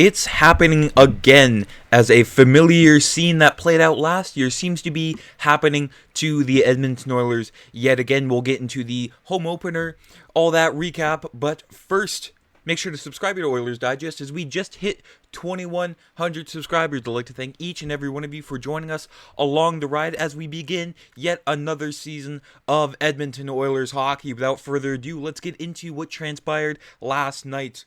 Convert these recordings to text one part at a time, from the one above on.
It's happening again, as a familiar scene that played out last year seems to be happening to the Edmonton Oilers yet again. We'll get into the home opener, all that recap, but first, make sure to subscribe to Oilers Digest as we just hit 2,100 subscribers. I'd like to thank each and every one of you for joining us along the ride as we begin yet another season of Edmonton Oilers hockey. Without further ado, let's get into what transpired last night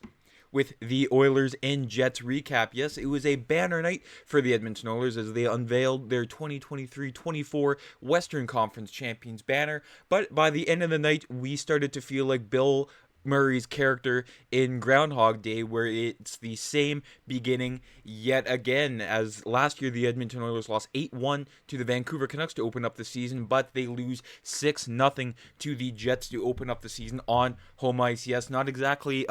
with the Oilers and Jets recap. Yes, it was a banner night for the Edmonton Oilers as they unveiled their 2023-24 Western Conference Champions banner. But by the end of the night, we started to feel like Bill Murray's character in Groundhog Day, where it's the same beginning yet again. As last year, the Edmonton Oilers lost 8-1 to the Vancouver Canucks to open up the season, but they lose 6-0 to the Jets to open up the season on home ice. Yes, not exactly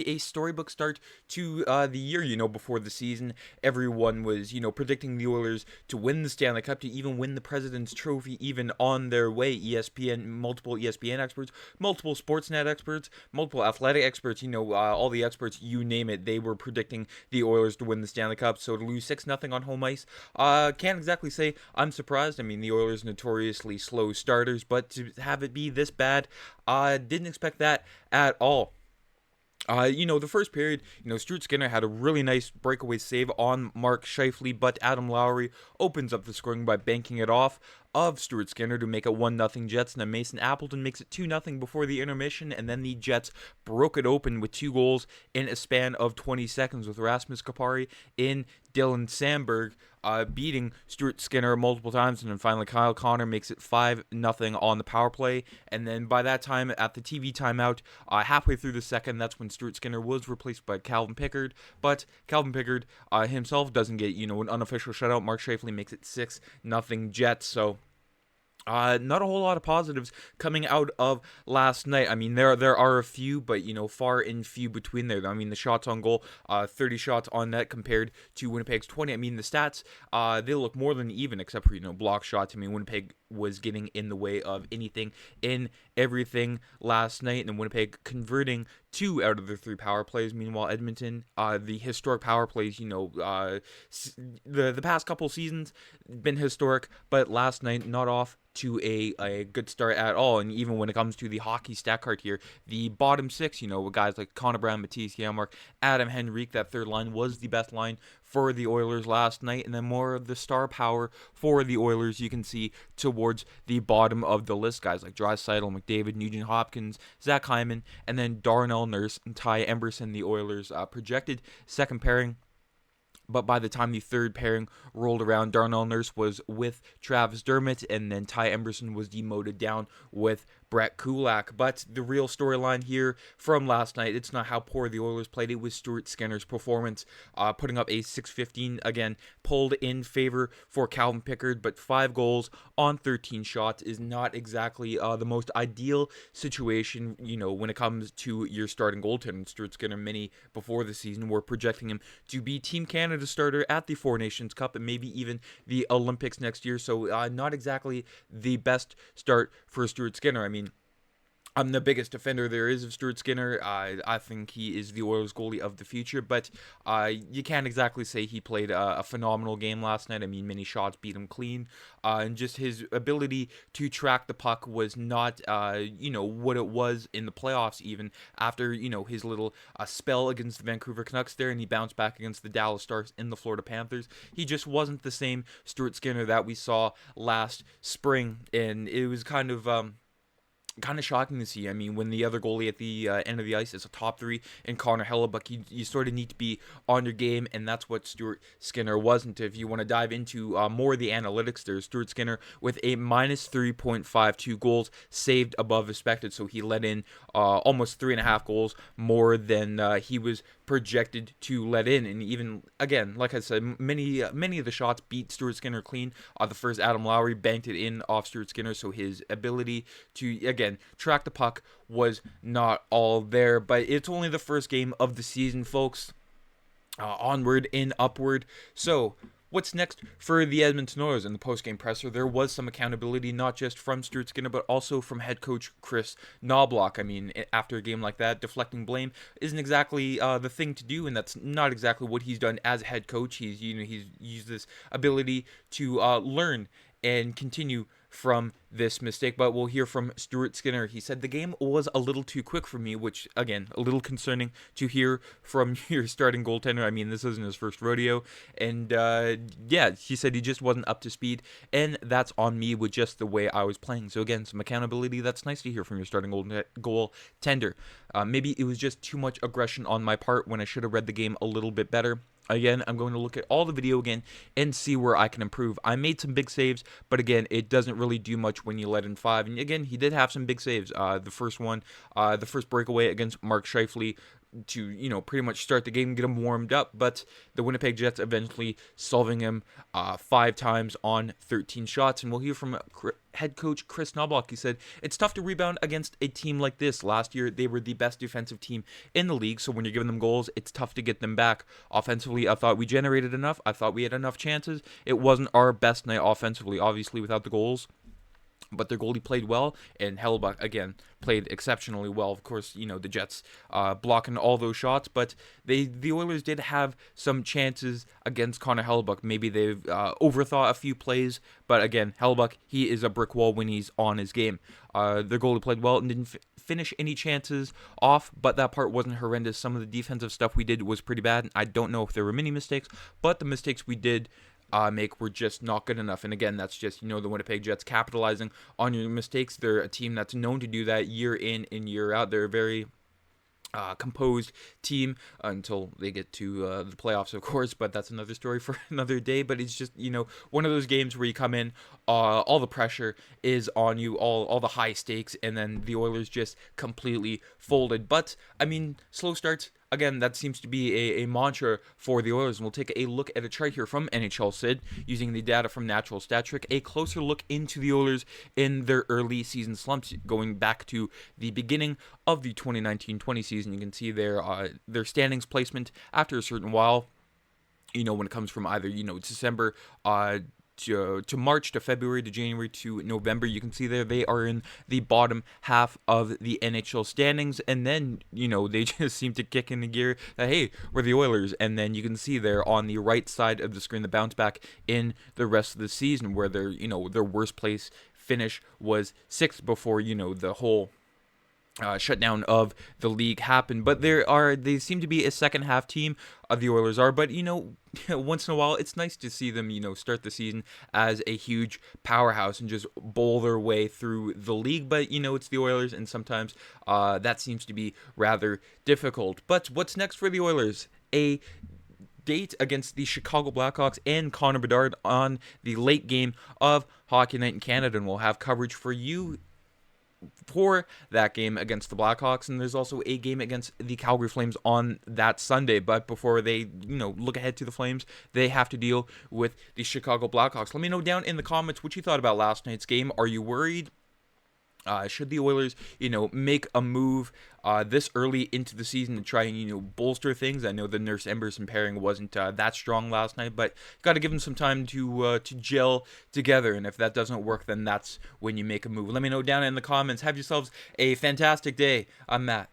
a storybook start to the year. Before the season, everyone was, predicting the Oilers to win the Stanley Cup, to even win the President's Trophy, even on their way. Multiple ESPN experts, multiple Sportsnet experts, multiple athletic experts, all the experts, you name it, they were predicting the Oilers to win the Stanley Cup. So to lose 6-0 on home ice, can't exactly say I'm surprised. I mean, the Oilers notoriously slow starters, but to have it be this bad, didn't expect that at all. The first period, Stuart Skinner had a really nice breakaway save on Mark Scheifele, but Adam Lowry opens up the scoring by banking it off of Stuart Skinner to make it 1-0 Jets, and then Mason Appleton makes it 2-0 before the intermission, and then the Jets broke it open with 2 goals in a span of 20 seconds with Rasmus Kupari and Dylan Sandberg beating Stuart Skinner multiple times, and then finally Kyle Connor makes it 5-0 on the power play, and then by that time at the TV timeout, halfway through the second, that's when Stuart Skinner was replaced by Calvin Pickard, but Calvin Pickard himself doesn't get, an unofficial shutout. Mark Scheifele makes it 6-0 Jets, so not a whole lot of positives coming out of last night. I mean, there are a few, but, far and few between there. I mean, the shots on goal, 30 shots on net compared to Winnipeg's 20. I mean, the stats, they look more than even, except for, block shots. I mean, Winnipeg was getting in the way of anything and everything last night, and then Winnipeg converting 2 out of their 3 power plays. Meanwhile, Edmonton, the historic power plays, the past couple seasons been historic, but last night not off to a good start at all. And even when it comes to the hockey stat card here, the bottom 6, with guys like Connor Brown, Matisse Janmark, Adam Henrique, that third line was the best line for the Oilers last night, and then more of the star power for the Oilers you can see towards the bottom of the list. Guys like Draisaitl, McDavid, Nugent-Hopkins, Zach Hyman, and then Darnell Nurse and Ty Emberson, the Oilers' projected second pairing. But by the time the third pairing rolled around, Darnell Nurse was with Travis Dermott, and then Ty Emberson was demoted down with Brett Kulak. But the real storyline here from last night, it's not how poor the Oilers played, it was Stuart Skinner's performance, putting up a 6-15, again, pulled in favor for Calvin Pickard, but 5 goals on 13 shots is not exactly the most ideal situation, when it comes to your starting goaltender. Stuart Skinner, many before the season were projecting him to be Team Canada starter at the Four Nations Cup and maybe even the Olympics next year, so not exactly the best start for Stuart Skinner. I mean, I'm the biggest defender there is of Stuart Skinner. I think he is the Oilers goalie of the future, but you can't exactly say he played a phenomenal game last night. I mean, many shots beat him clean, and just his ability to track the puck was not, what it was in the playoffs, even after, his little spell against the Vancouver Canucks there, and he bounced back against the Dallas Stars in the Florida Panthers. He just wasn't the same Stuart Skinner that we saw last spring, and it was kind of shocking to see. I mean, when the other goalie at the end of the ice is a top 3 in Connor Hellebuck, you sort of need to be on your game, and that's what Stuart Skinner wasn't. If you want to dive into more of the analytics, there's Stuart Skinner with a minus 3.52 goals saved above expected, so he let in almost 3.5 goals more than he was projected to let in. And even, again, like I said, many of the shots beat Stuart Skinner clean. The first, Adam Lowry banked it in off Stuart Skinner, so his ability to, again, track the puck was not all there. But it's only the first game of the season, folks. Onward and upward. So what's next for the Edmonton Oilers? In the post-game presser, there was some accountability, not just from Stuart Skinner, but also from head coach Kris Knoblauch. I mean, after a game like that, deflecting blame isn't exactly the thing to do, and that's not exactly what he's done as a head coach. He's used this ability to learn and continue from this mistake. But we'll hear from Stuart Skinner. He said the game was a little too quick for me, which, again, a little concerning to hear from your starting goaltender. I mean, this isn't his first rodeo. And, yeah, he said he just wasn't up to speed, and that's on me with just the way I was playing. So, again, some accountability. That's nice to hear from your starting goaltender. Maybe it was just too much aggression on my part when I should have read the game a little bit better. Again, I'm going to look at all the video again and see where I can improve. I made some big saves, but again, it doesn't really do much when you let in 5. And again, he did have some big saves. The first breakaway against Mark Scheifele to, pretty much start the game, get him warmed up. But the Winnipeg Jets eventually solving him 5 times on 13 shots. And we'll hear from head coach Kris Knoblauch. He said, it's tough to rebound against a team like this. Last year, they were the best defensive team in the league. So when you're giving them goals, it's tough to get them back. Offensively, I thought we generated enough. I thought we had enough chances. It wasn't our best night offensively, obviously, without the goals. But their goalie played well, and Hellebuyck, again, played exceptionally well. Of course, the Jets blocking all those shots, but the Oilers did have some chances against Connor Hellebuyck. Maybe they've overthought a few plays, but again, Hellebuyck, he is a brick wall when he's on his game. Their goalie played well and didn't finish any chances off, but that part wasn't horrendous. Some of the defensive stuff we did was pretty bad. I don't know if there were many mistakes, but the mistakes we did make were just not good enough. And again, that's just, the Winnipeg Jets capitalizing on your mistakes. They're a team that's known to do that year in and year out. They're a very composed team until they get to the playoffs, of course, but that's another story for another day. But it's just, one of those games where you come in, all the pressure is on you, all the high stakes, and then the Oilers just completely folded. But, I mean, slow starts, again, that seems to be a mantra for the Oilers. And we'll take a look at a chart here from NHL Sid using the data from Natural Stat Trick. A closer look into the Oilers in their early season slumps going back to the beginning of the 2019-20 season. You can see their standings placement after a certain while, when it comes from either, December to March to February to January to November. You can see there they are in the bottom half of the NHL standings, and then they just seem to kick in the gear that, hey, we're the Oilers. And then you can see there on the right side of the screen the bounce back in the rest of the season, where their worst place finish was 6th before the whole shutdown of the league happened. But they seem to be a second half team, the Oilers are. But once in a while it's nice to see them start the season as a huge powerhouse and just bowl their way through the league. But it's the Oilers, and sometimes that seems to be rather difficult. But what's next for the Oilers? A date against the Chicago Blackhawks and Connor McDavid on the late game of Hockey Night in Canada, and we'll have coverage for you for that game against the Blackhawks. And there's also a game against the Calgary Flames on that Sunday. But before they, look ahead to the Flames, they have to deal with the Chicago Blackhawks. Let me know down in the comments what you thought about last night's game. Are you worried? Should the Oilers, make a move this early into the season to try and, bolster things? I know the Nurse Emberson pairing wasn't that strong last night, but got to give them some time to gel together. And if that doesn't work, then that's when you make a move. Let me know down in the comments. Have yourselves a fantastic day. I'm Matt.